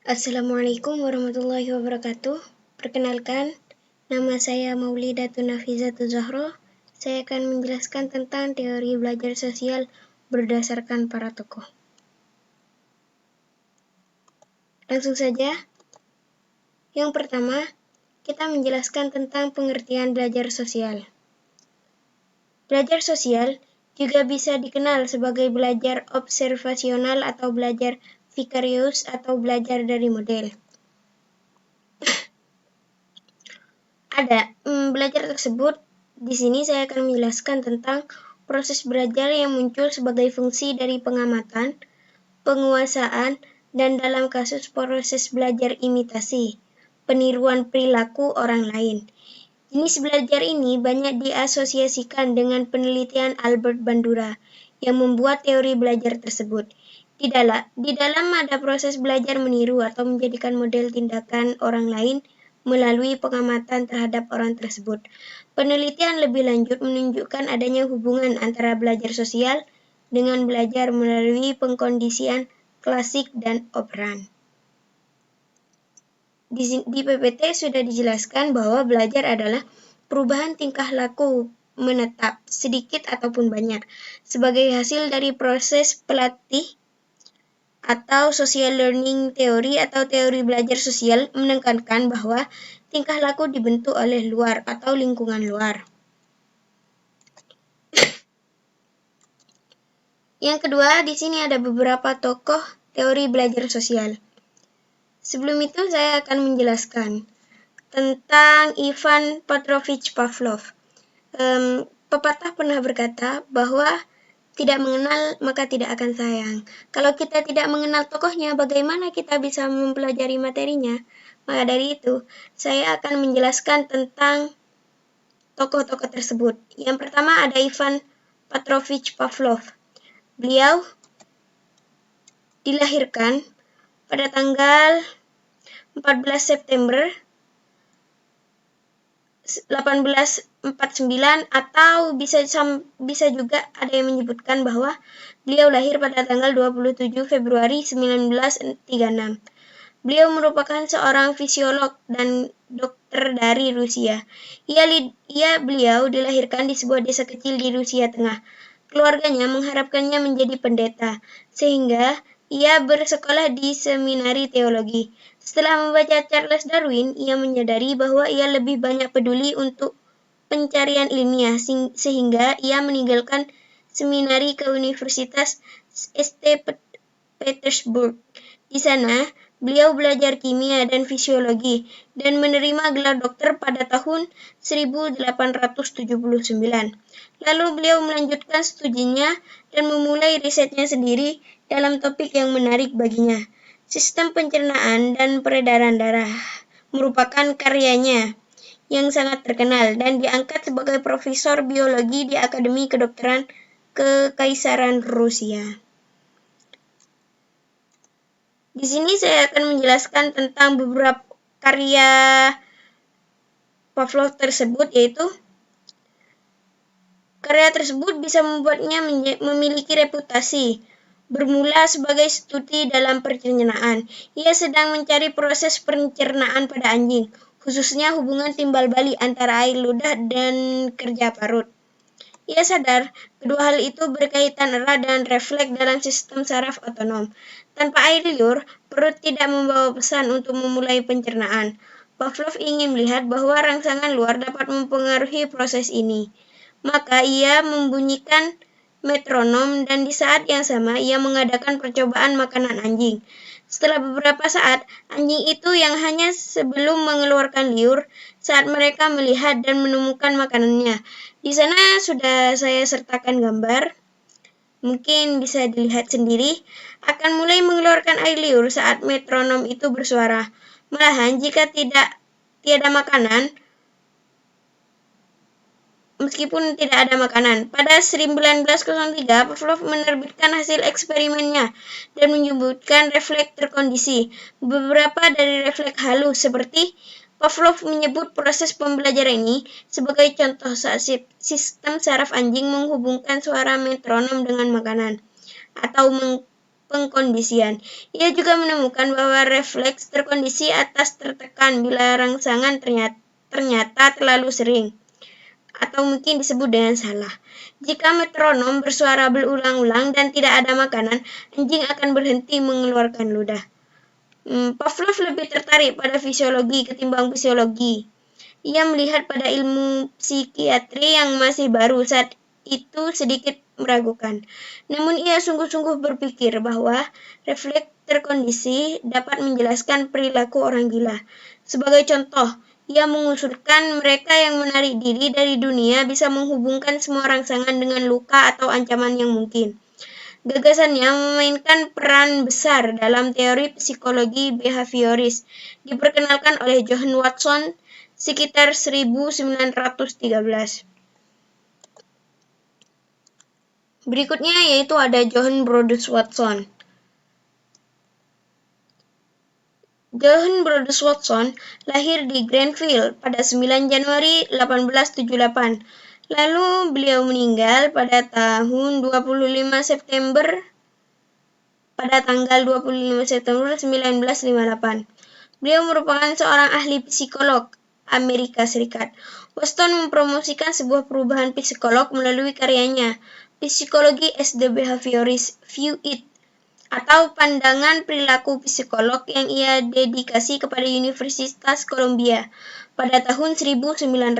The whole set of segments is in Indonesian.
Assalamualaikum warahmatullahi wabarakatuh. Perkenalkan, nama saya Maulidatun Nafizatul Zahro. Saya akan menjelaskan tentang teori belajar sosial berdasarkan para tokoh. Langsung saja. Yang pertama, kita menjelaskan tentang pengertian belajar sosial. Belajar sosial juga bisa dikenal sebagai belajar observasional atau belajar vikarius atau belajar dari model. Belajar tersebut, di sini saya akan menjelaskan tentang proses belajar yang muncul sebagai fungsi dari pengamatan, penguasaan, dan dalam kasus proses belajar imitasi, peniruan perilaku orang lain. Jenis belajar ini banyak diasosiasikan dengan penelitian Albert Bandura yang membuat teori belajar tersebut. Di dalam ada proses belajar meniru atau menjadikan model tindakan orang lain melalui pengamatan terhadap orang tersebut. Penelitian lebih lanjut menunjukkan adanya hubungan antara belajar sosial dengan belajar melalui pengkondisian klasik dan operan. Di PPT sudah dijelaskan bahwa belajar adalah perubahan tingkah laku menetap, sedikit ataupun banyak, sebagai hasil dari proses pelatih atau social learning theory atau teori belajar sosial menekankan bahwa tingkah laku dibentuk oleh luar atau lingkungan luar. Yang kedua, di sini ada beberapa tokoh teori belajar sosial. Sebelum itu saya akan menjelaskan tentang Ivan Petrovich Pavlov. Pepatah pernah berkata bahwa tidak mengenal maka tidak akan sayang. Kalau kita tidak mengenal tokohnya, bagaimana kita bisa mempelajari materinya? Maka dari itu, saya akan menjelaskan tentang tokoh-tokoh tersebut. Yang pertama ada Ivan Petrovich Pavlov. Beliau dilahirkan pada tanggal 14 September 1849 atau bisa juga ada yang menyebutkan bahwa beliau lahir pada tanggal 27 Februari 1936. Beliau merupakan seorang fisiolog dan dokter dari Rusia. Beliau dilahirkan di sebuah desa kecil di Rusia Tengah. Keluarganya mengharapkannya menjadi pendeta, sehingga ia bersekolah di seminari teologi. Setelah membaca Charles Darwin, ia menyadari bahwa ia lebih banyak peduli untuk pencarian ilmiah, sehingga ia meninggalkan seminari ke Universitas St. Petersburg. Di sana, beliau belajar kimia dan fisiologi dan menerima gelar dokter pada tahun 1879. Lalu beliau melanjutkan studinya dan memulai risetnya sendiri dalam topik yang menarik baginya. Sistem pencernaan dan peredaran darah merupakan karyanya yang sangat terkenal dan diangkat sebagai profesor biologi di Akademi Kedokteran Kekaisaran Rusia. Di sini saya akan menjelaskan tentang beberapa karya Pavlov tersebut, yaitu karya tersebut bisa membuatnya memiliki reputasi. Bermula sebagai studi dalam pencernaan, ia sedang mencari proses pencernaan pada anjing, khususnya hubungan timbal balik antara air ludah dan kerja parut. Ia sadar kedua hal itu berkaitan erat dengan refleks dalam sistem saraf otonom. Tanpa air liur, perut tidak membawa pesan untuk memulai pencernaan. Pavlov ingin melihat bahwa rangsangan luar dapat mempengaruhi proses ini. Maka ia membunyikan metronom dan di saat yang sama ia mengadakan percobaan makanan anjing. Setelah beberapa saat, anjing itu yang hanya sebelum mengeluarkan liur saat mereka melihat dan menemukan makanannya. Di sana sudah saya sertakan gambar. Mungkin bisa dilihat sendiri, akan mulai mengeluarkan air liur saat metronom itu bersuara. Malahan jika tiada makanan, meskipun tidak ada makanan. Pada 1903, Pavlov menerbitkan hasil eksperimennya dan menyebutkan refleks terkondisi. Beberapa dari refleks halus seperti Pavlov menyebut proses pembelajaran ini sebagai contoh saat sistem saraf anjing menghubungkan suara metronom dengan makanan atau pengkondisian. Ia juga menemukan bahwa refleks terkondisi atas tertekan bila rangsangan ternyata terlalu sering, atau mungkin disebut dengan salah. Jika metronom bersuara berulang-ulang dan tidak ada makanan, anjing akan berhenti mengeluarkan ludah. Pavlov lebih tertarik pada fisiologi ketimbang fisiologi. Ia melihat pada ilmu psikiatri yang masih baru saat itu sedikit meragukan. Namun ia sungguh-sungguh berpikir bahwa refleks terkondisi dapat menjelaskan perilaku orang gila. Sebagai contoh, ia mengusulkan mereka yang menarik diri dari dunia bisa menghubungkan semua rangsangan dengan luka atau ancaman yang mungkin. Gagasannya memainkan peran besar dalam teori psikologi behavioris, diperkenalkan oleh John Watson sekitar 1913. Berikutnya yaitu ada John Brodus Watson. John Brodus Watson lahir di Granville pada 9 Januari 1878. Lalu beliau meninggal pada tahun 25 September pada tanggal 25 September 1958. Beliau merupakan seorang ahli psikolog Amerika Serikat. Watson mempromosikan sebuah perubahan psikolog melalui karyanya Psychology as the Behaviorist View It, atau pandangan perilaku psikolog yang ia dedikasi kepada Universitas Columbia pada tahun 1913.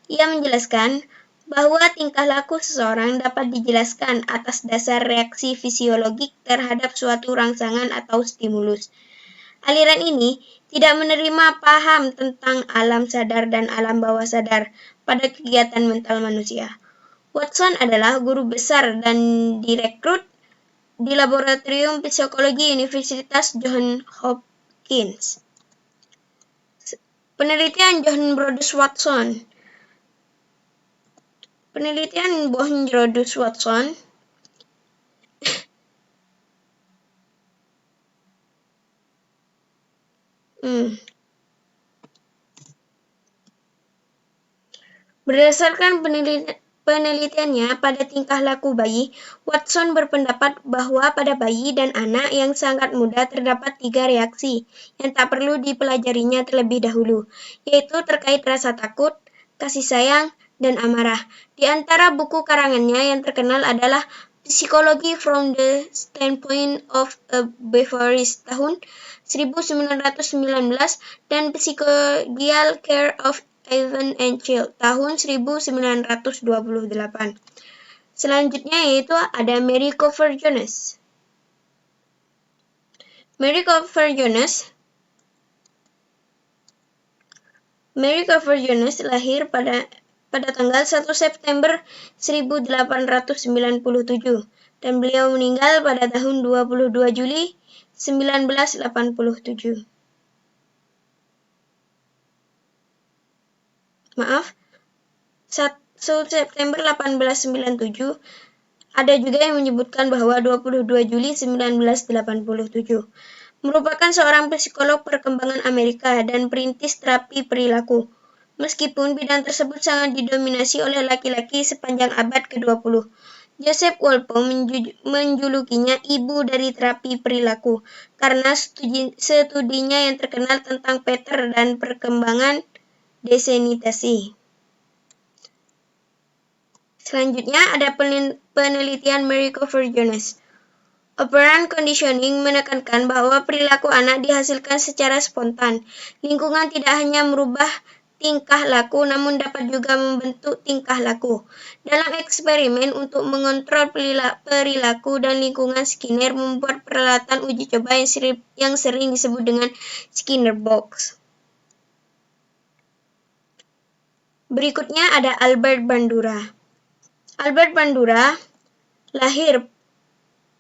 Ia menjelaskan bahwa tingkah laku seseorang dapat dijelaskan atas dasar reaksi fisiologik terhadap suatu rangsangan atau stimulus. Aliran ini tidak menerima paham tentang alam sadar dan alam bawah sadar pada kegiatan mental manusia. Watson adalah guru besar dan direkrut di Laboratorium Psikologi Universitas Johns Hopkins. Penelitian John Brodus Watson. Penelitian John Brodus Watson Berdasarkan penelitiannya pada tingkah laku bayi, Watson berpendapat bahwa pada bayi dan anak yang sangat muda terdapat 3 reaksi yang tak perlu dipelajarinya terlebih dahulu, yaitu terkait rasa takut, kasih sayang, dan amarah. Di antara buku karangannya yang terkenal adalah Psychology from the Standpoint of a Behaviorist tahun 1919 dan Psychological Care of Even and Child tahun 1928. Selanjutnya yaitu ada Mary Cooper Jones. Mary Cooper Jones lahir pada tanggal 1 September 1897 dan beliau meninggal pada tahun 22 Juli 1987. 1 September 1897. Ada juga yang menyebutkan bahwa 22 Juli 1987. Merupakan seorang psikolog perkembangan Amerika dan perintis terapi perilaku. Meskipun bidang tersebut sangat didominasi oleh laki-laki sepanjang abad ke-20. Joseph Walpole menjulukinya ibu dari terapi perilaku karena studinya yang terkenal tentang pattern dan perkembangan desensitasi. Selanjutnya ada penelitian Mary Cooper Jones. Operant conditioning menekankan bahwa perilaku anak dihasilkan secara spontan. Lingkungan tidak hanya merubah tingkah laku, namun dapat juga membentuk tingkah laku. Dalam eksperimen untuk mengontrol perilaku dan lingkungan, Skinner membuat peralatan uji coba yang sering disebut dengan Skinner Box. Berikutnya ada Albert Bandura. Albert Bandura lahir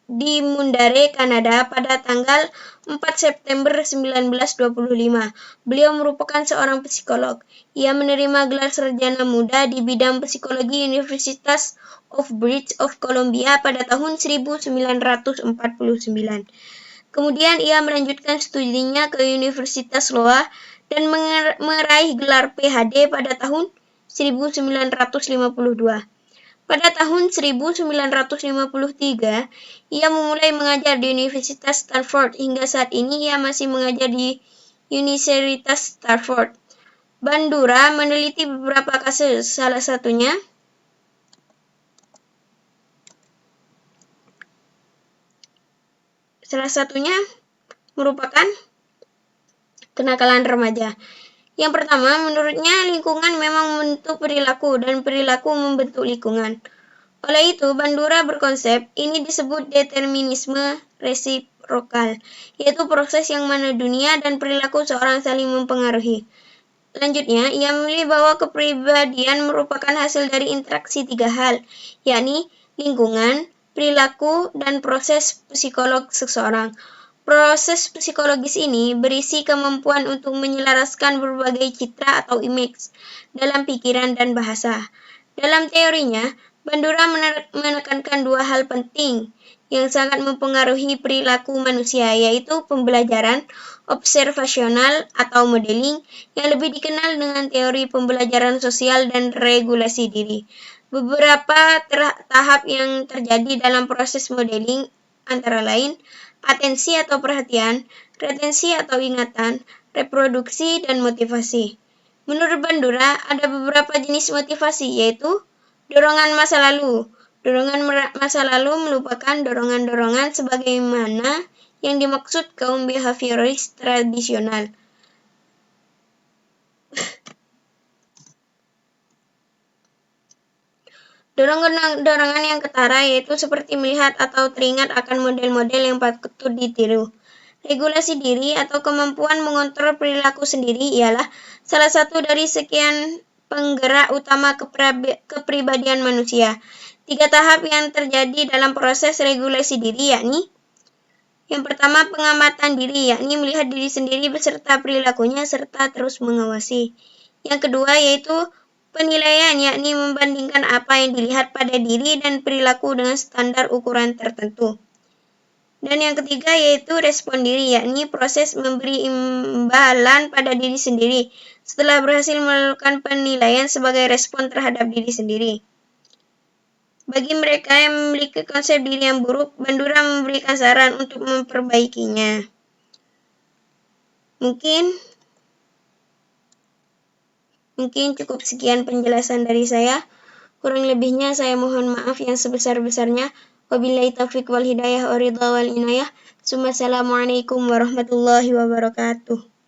di Mundare, Kanada pada tanggal 4 September 1925. Beliau merupakan seorang psikolog. Ia menerima gelar sarjana muda di bidang psikologi Universitas of British Columbia pada tahun 1949. Kemudian ia melanjutkan studinya ke Universitas Iowa dan meraih gelar PhD pada tahun 1952. Pada tahun 1953, ia mulai mengajar di Universitas Stanford. Hingga saat ini ia masih mengajar di Universitas Stanford. Bandura meneliti beberapa kasus, salah satunya merupakan kenakalan remaja. Yang pertama, menurutnya lingkungan memang membentuk perilaku dan perilaku membentuk lingkungan. Oleh itu, Bandura berkonsep ini disebut determinisme resiprokal, yaitu proses yang mana dunia dan perilaku seorang saling mempengaruhi. Selanjutnya, ia memilih bahwa kepribadian merupakan hasil dari interaksi tiga hal, yakni lingkungan, perilaku, dan proses psikolog seseorang. Proses psikologis ini berisi kemampuan untuk menyelaraskan berbagai citra atau image dalam pikiran dan bahasa. Dalam teorinya, Bandura menekankan dua hal penting yang sangat mempengaruhi perilaku manusia, yaitu pembelajaran observasional atau modeling, yang lebih dikenal dengan teori pembelajaran sosial dan regulasi diri. Beberapa tahap yang terjadi dalam proses modeling antara lain atensi atau perhatian, retensi atau ingatan, reproduksi, dan motivasi. Menurut Bandura, ada beberapa jenis motivasi, yaitu dorongan masa lalu. Dorongan masa lalu merupakan dorongan-dorongan sebagaimana yang dimaksud kaum behavioris tradisional. Dorongan yang ketara yaitu seperti melihat atau teringat akan model-model yang patut ditiru. Regulasi diri atau kemampuan mengontrol perilaku sendiri ialah salah satu dari sekian penggerak utama kepribadian manusia. 3 tahap yang terjadi dalam proses regulasi diri yakni yang pertama, pengamatan diri, yakni melihat diri sendiri beserta perilakunya serta terus mengawasi. Yang kedua yaitu penilaian, yakni membandingkan apa yang dilihat pada diri dan perilaku dengan standar ukuran tertentu. Dan yang ketiga yaitu respon diri, yakni proses memberi imbalan pada diri sendiri setelah berhasil melakukan penilaian sebagai respon terhadap diri sendiri. Bagi mereka yang memiliki konsep diri yang buruk, Bandura memberikan saran untuk memperbaikinya. Mungkin cukup sekian penjelasan dari saya. Kurang lebihnya saya mohon maaf yang sebesar-besarnya. Wabillahi taufiq wal hidayah wa ridha wal inayah. Assalamualaikum warahmatullahi wabarakatuh.